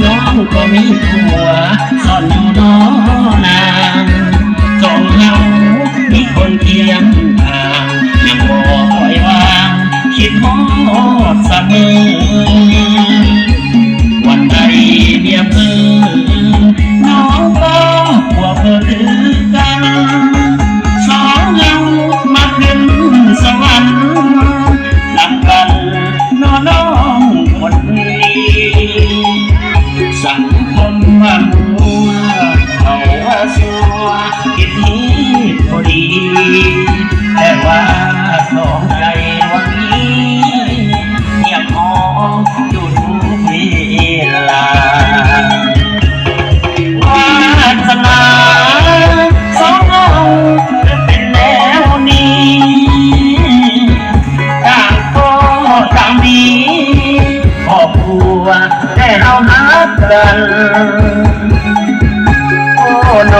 น้องก็มีผัวซ่อนอยู่น้อนางจองเหงามีคนเคียงข้างยังบ่ปล่อยวางคิดฮอดเสมอวันใดเมียเพิ่งน้องก็หัวเพิ่งกันสองเรามาขึ้นสวรรค์หลังกันน้องคนนี้สังคมว่ามัวเขาว่าสัวคิดนี้พอดีแต่ว่าสองใจวันนี้เงียบหองอยู่ทุกเวลาวาสนาสองเราจะเป็นแล้วนี้ต่างก็ต่างมีครอบครัวแต่เราหักกันโอ้โน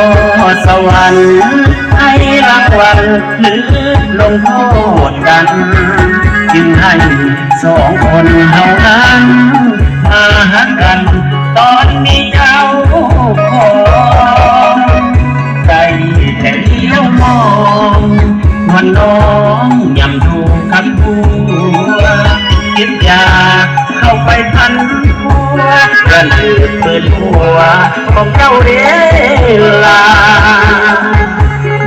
สวรรค์ให้รางวัลหรือลงโทษกันจึงให้สองคนเท่านั้นมาหักกันตอนนี้เจ้าของใจแต่เลี้ยวมองว่าน้องยำถูกกับผัวคิดอยากเข้าไปพันหัวกระลือเปิดหัวของเจ้าเรลา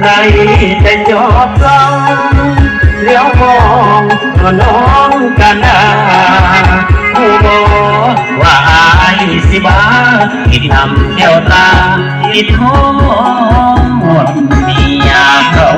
ได้แต่จอบจ้องเลี้ยวมองว่าน้องกันดาผู้บอกว่าอายสิบ้าคิดนำแก้วตาคิดโทษเมียเขา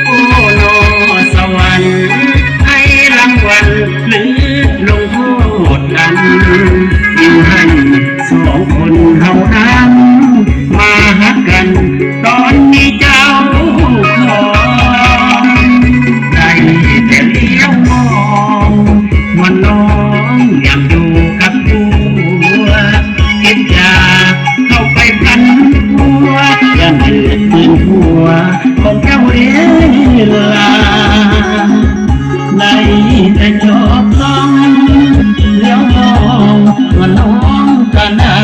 โอ้โนสวรรค์ให้รางวัลหรือลงโทษกันยิ่งให้สองคนเท่านั้นมาหักกันตอนนี้เจ้าของได้แต่เลี้ยวมองว่าน้องยังอยู่กับผัวคิดอยากเข้าไปพันหัวยังเกิดปืนหัวของเจ้าเอ๋ลาในแต่จอบซ้องเลี้ยวมองว่าน้องกันดา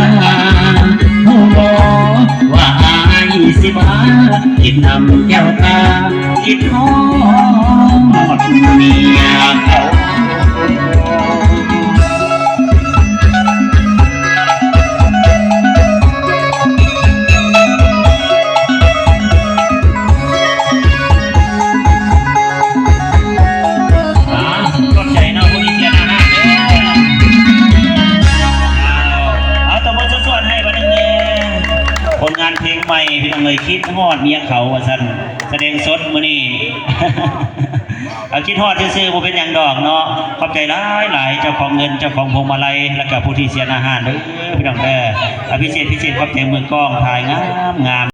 ผู้บอกว่าอายสิบ้าคิดนำแก้วตาคิดฮอดเมียเขาผลงานเพลงใหม่พี่น้องคิดฮอดเมียเขาว่าซั่นแสดงสดมื้อนี้ เอาคิดฮอดซื่อๆบ่เป็นหยังดอกเนาะขอบใจหลายๆเจ้าของเงินเจ้าของพวงมาลัยแล้วก็ผู้ที่เสียอาหารเด้อพี่น้องเด้อพิเศษขอบใจมือกล้องถ่ายงาม